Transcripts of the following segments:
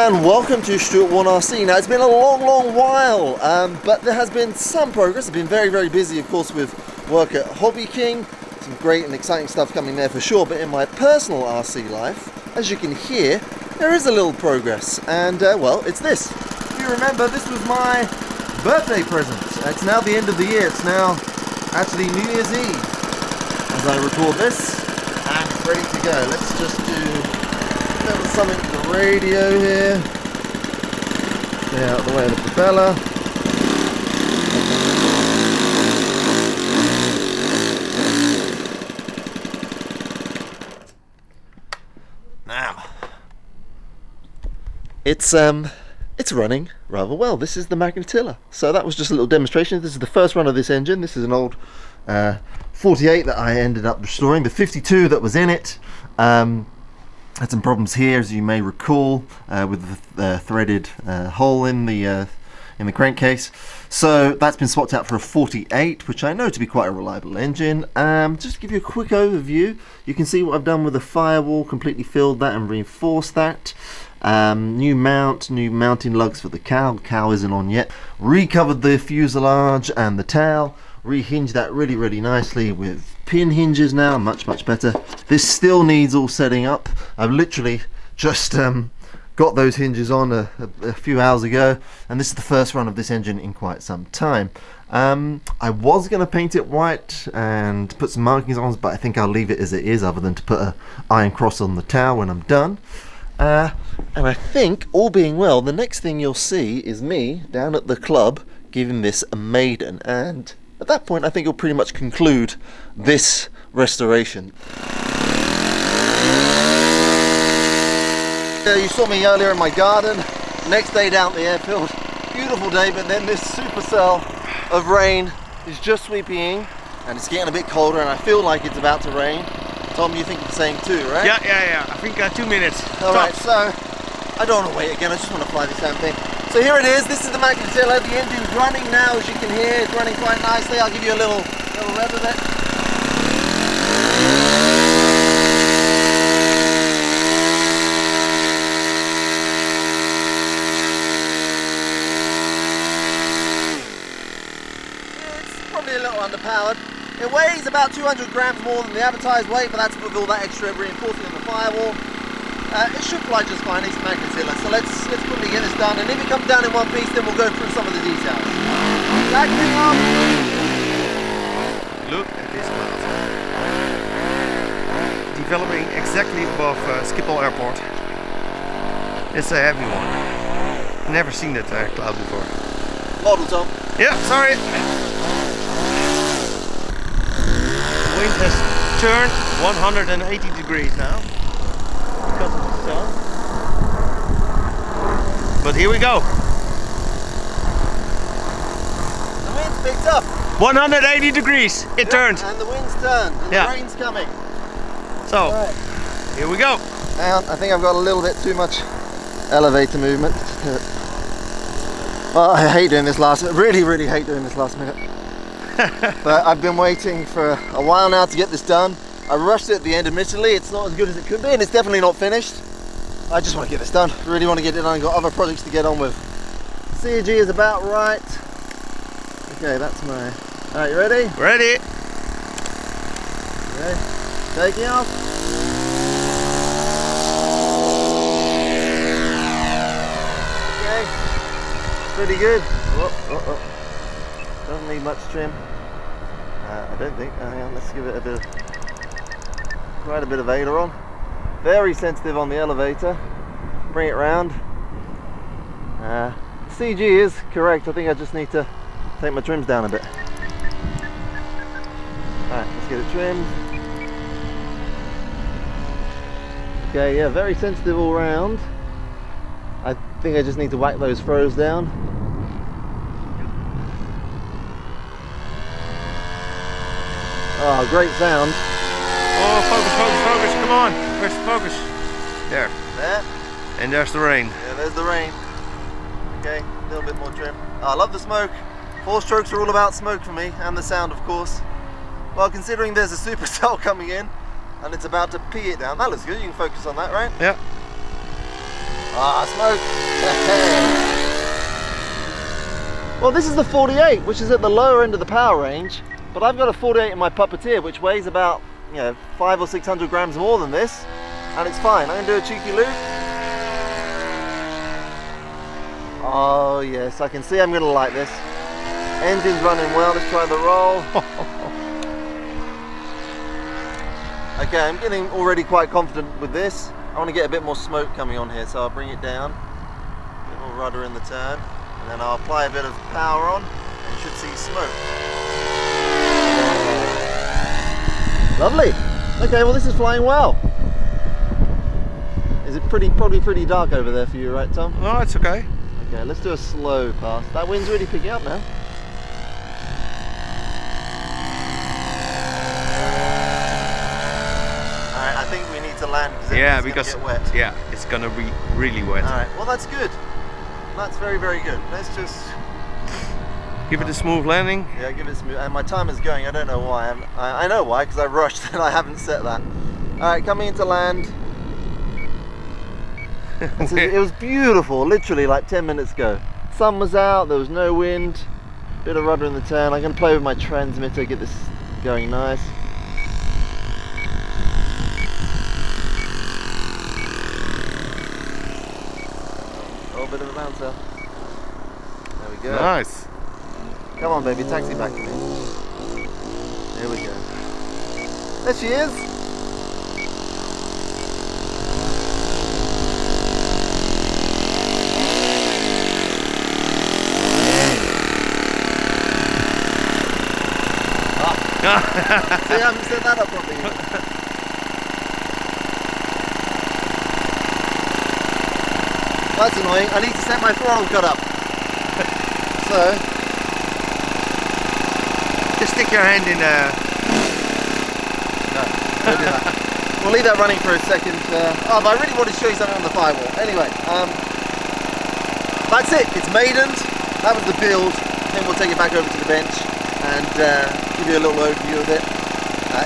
and welcome to Stuart RC. Now it's been a long while, but there has been some progress. I've been very busy, of course, with work at Hobbyking. Some great and exciting stuff coming there for sure, but in my personal RC life, as you can hear, there is a little progress, and well, it's this. If you remember, this was my birthday present. It's now the end of the year. It's now actually New Year's Eve as I record this, and it's ready to go. Let's just do a little something to the radio here. Stay out of the way of the propeller. Now, it's running rather well. This is the Magnatilla. So that was just a little demonstration. This is the first run of this engine. This is an old 48 that I ended up restoring. The 52 that was in it had some problems here, as you may recall, with the threaded hole in the crankcase. So that's been swapped out for a 48, which I know to be quite a reliable engine. Just to give you a quick overview, you can see what I've done with the firewall, completely filled that and reinforced that. New mount, new mounting lugs for the cowl. Cowl isn't on yet. Recovered the fuselage and the tail. Rehinged that really nicely with pin hinges now, much better. This still needs all setting up. I've literally just got those hinges on a few hours ago, and this is the first run of this engine in quite some time. I was going to paint it white and put some markings on, but I think I'll leave it as it is, other than to put an iron cross on the tail when I'm done. And I think, all being well, the next thing you'll see is me down at the club giving this a maiden, and at that point I think you'll pretty much conclude this restoration. You saw me earlier in my garden, next day down at the airfield. Beautiful day, but then this supercell of rain is just sweeping in, and it's getting a bit colder, and I feel like it's about to rain. Tom, you think the same too, right? Yeah. I think 2 minutes. Alright, so I don't want to wait again, I just want to fly this damn thing. So here it is, this is the Magnatilla. The engine's running now, as you can hear. It's running quite nicely. I'll give you a little rev of it. It's probably a little underpowered. It weighs about 200 grams more than the advertised weight, but that's with all that extra reinforcing in the firewall. It should fly just fine. It's Magnatilla. So let's quickly get this done, and if it comes down in one piece, then we'll go through some of the details. Backing up. Look at this cloud. Developing exactly above Schiphol Airport. It's a heavy one. Never seen that cloud before. Model, Tom. Yeah, sorry. The wind has turned 180 degrees now because of the sun. But here we go. The wind's picked up. 180 degrees. It turned. And the wind's turned. And the rain's coming. So, here we go. Hang on, I think I've got a little bit too much elevator movement. Well, I hate doing this last minute. Really hate doing this last minute. But I've been waiting for a while now to get this done. I rushed it at the end, admittedly. It's not as good as it could be, and it's definitely not finished. I just want to get this done. Really want to get it done. I've got other projects to get on with. CG is about right. Okay, that's my... Alright, you ready? Ready. Okay, taking off. Okay, pretty good. Doesn't need much trim. I don't think. Hang on, let's give it a bit. Quite a bit of aileron. Very sensitive on the elevator. Bring it round. CG is correct. I think I just need to take my trims down a bit. Alright, let's get it trimmed. Okay, yeah, very sensitive all round. I think I just need to whack those throws down. Oh, great sound. Oh, focus, come on. Where's the focus? There. There. And there's the rain. Yeah, there's the rain. Okay, a little bit more trim. Oh, I love the smoke. 4-strokes are all about smoke for me, and the sound, of course. Well, considering there's a supercell coming in, and it's about to pee it down. That looks good. You can focus on that, right? Yeah. Ah, smoke! Well, this is the 48, which is at the lower end of the power range, but I've got a 48 in my Puppeteer, which weighs about, 500 or 600 grams more than this, and it's fine. I'm going to do a cheeky loop. Oh yes, I can see I'm going to like this. Engine's running well, let's try the roll. Okay, I'm getting already quite confident with this. I want to get a bit more smoke coming on here, so I'll bring it down. A bit more rudder in the turn, and then I'll apply a bit of power on, and you should see smoke. Lovely. Okay, well this is flying well. Is it probably pretty dark over there for you, right, Tom? No, it's okay. Okay, let's do a slow pass. That wind's really picking up now. Alright, I think we need to land because it's gonna get wet. Yeah, it's gonna be really wet. Alright, well that's good. That's very, very good. Let's just give it a smooth landing. Yeah, give it a smooth. And my timer's going. I don't know why. I know why, because I rushed and I haven't set that. Alright, coming into land. It was beautiful, literally like 10 minutes ago. Sun was out, there was no wind, bit of rudder in the turn. I'm going to play with my transmitter, get this going nice. Oh, bit of a bouncer. There we go. Nice. Come on baby, taxi back to me. There we go. There she is. See, I haven't set that up properly yet. That's annoying. I need to set my throttle cut up. So, just stick your hand in no, don't do that. We'll leave that running for a second. Oh, but I really want to show you something on the firewall. Anyway, that's it. It's Maiden. That was the build. Then we'll take it back over to the bench and give you a little overview of it.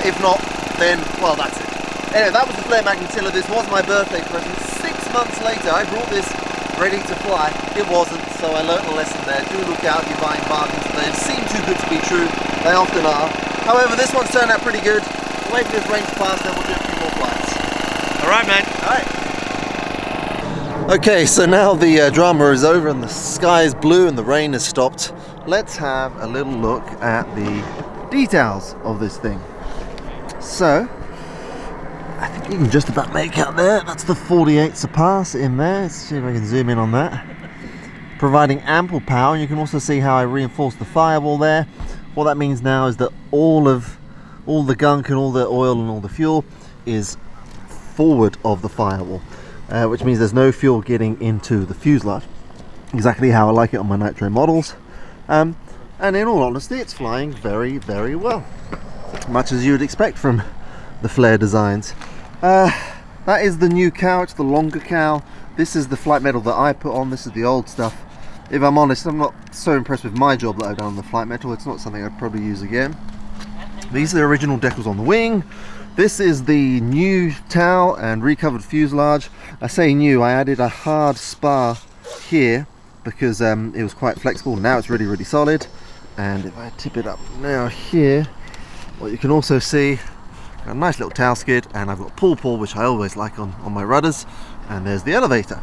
If not, then, well, that's it. Anyway, that was the Flair Magnatilla. This was my birthday present. 6 months later, I brought this ready to fly. It wasn't, so I learnt a lesson there. Do look out, you're buying bargains. They seem too good to be true. They often are. However, this one's turned out pretty good. We'll wait for this rain to pass, then we'll do a few more flights. Alright, man. Alright. Okay, so now the drama is over and the sky is blue and the rain has stopped. Let's have a little look at the details of this thing. So, I think you can just about make out there. That's the 48 Surpass in there. Let's see if I can zoom in on that. Providing ample power. You can also see how I reinforced the firewall there. What that means now is that all the gunk and all the oil and all the fuel is forward of the firewall, which means there's no fuel getting into the fuselage. Exactly how I like it on my nitro models. And in all honesty, it's flying very, very well. Much as you would expect from the Flair designs. That is the new cow, it's the longer cow. This is the flight metal that I put on, this is the old stuff. If I'm honest, I'm not so impressed with my job that I've done on the flight metal. It's not something I'd probably use again. These are the original decals on the wing. This is the new tail and recovered fuselage. I say new, I added a hard spar here because it was quite flexible. Now it's really, really solid. And if I tip it up now here, what you can also see, a nice little tail skid, and I've got pull, which I always like on my rudders. And there's the elevator.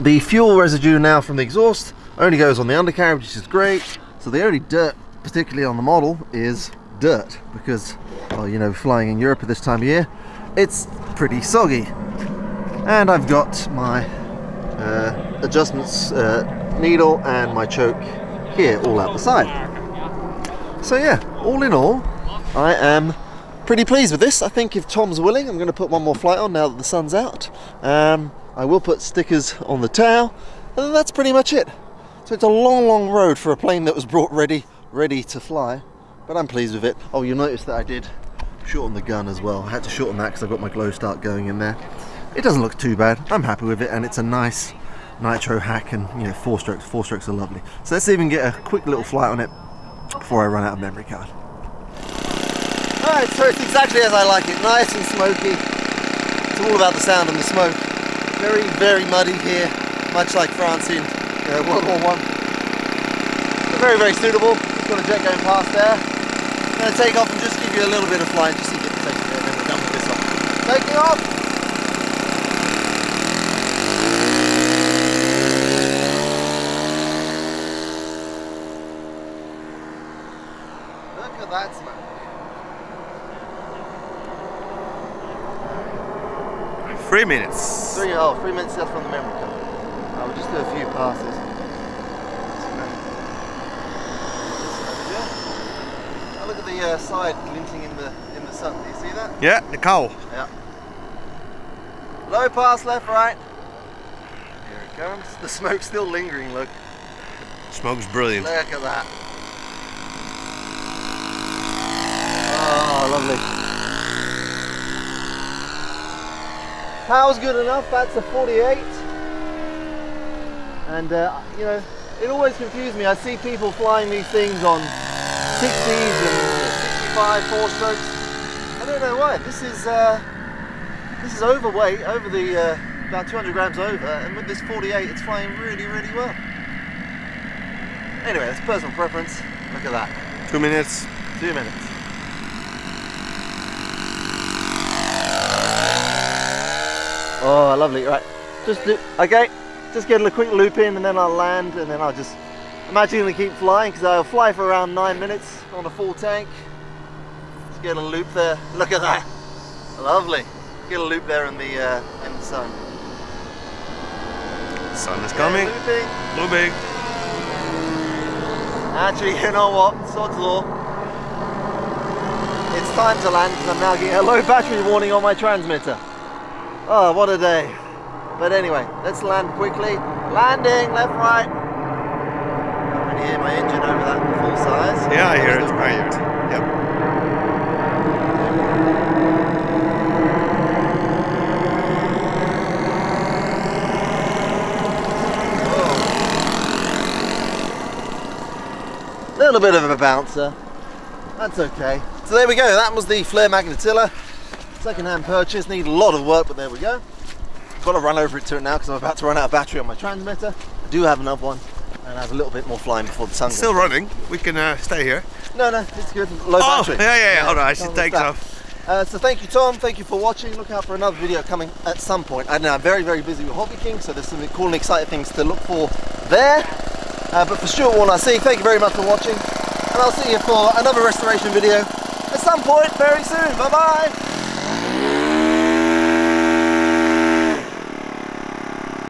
The fuel residue now from the exhaust only goes on the undercarriage, which is great. So the only dirt, particularly on the model, is dirt, because, well, you know, flying in Europe at this time of year, it's pretty soggy. And I've got my adjustments needle and my choke here, all out the side. So yeah, all in all, I am pretty pleased with this. I think if Tom's willing, I'm going to put one more flight on now that the sun's out. I will put stickers on the tail, and then that's pretty much it. So it's a long, long road for a plane that was brought ready to fly, but I'm pleased with it. Oh, you'll notice that I did shorten the gun as well. I had to shorten that because I've got my glow start going in there. It doesn't look too bad. I'm happy with it, and it's a nice nitro hack, and you know, four strokes are lovely. So let's even get a quick little flight on it before I run out of memory card. Alright, so it's exactly as I like it, nice and smoky. It's all about the sound and the smoke. Very, very muddy here, much like France in World War I. But very, very suitable. Just got a jet going past there. I'm going to take off and just give you a little bit of flying just to get the taste of it, and then we're done with this one. Taking off! Look at that smoke. 3 minutes. 3 minutes just from the memory card. We'll just do a few passes. Now look at the side glinting in the sun. Do you see that? Yeah, the cow. Yeah. Low pass, left, right. Here it comes. The smoke's still lingering. Look. Smoke's brilliant. Look at that. Oh, lovely. Power's good enough, that's a 48. And you know, it always confuses me. I see people flying these things on 60s and 65 4-strokes. I don't know why. This is overweight, over the about 200 grams over, and with this 48 it's flying really, really well. Anyway, that's personal preference. Look at that. 2 minutes. 2 minutes. Oh, lovely. Right, just get a quick loop in, and then I'll land, and then I'll just, I'm actually going to keep flying because I'll fly for around 9 minutes on a full tank. Just get a loop there. Look at that. Lovely. Get a loop there in the sun. The sun is coming. Looping. Actually, you know what? Sod's law. It's time to land because I'm now getting a low battery warning on my transmitter. Oh, what a day. But anyway, let's land quickly. Landing, left, right. I can hear my engine over that full size. Yeah, I hear it. I hear it. Yep. A little bit of a bouncer. That's okay. So there we go. That was the Flair Magnatilla. Second-hand purchase, need a lot of work, but there we go. Got to run over to it now because I'm about to run out of battery on my transmitter. I do have another one, and I have a little bit more flying before the sun goes. Still running. We can stay here. No, it's good. Low battery. Yeah. All right, I should take off. So thank you, Tom. Thank you for watching. Look out for another video coming at some point. I know I'm very, very busy with hobbyking, so there's some cool and exciting things to look for there. But for Stuart Warner, thank you very much for watching, and I'll see you for another restoration video at some point very soon. Bye bye.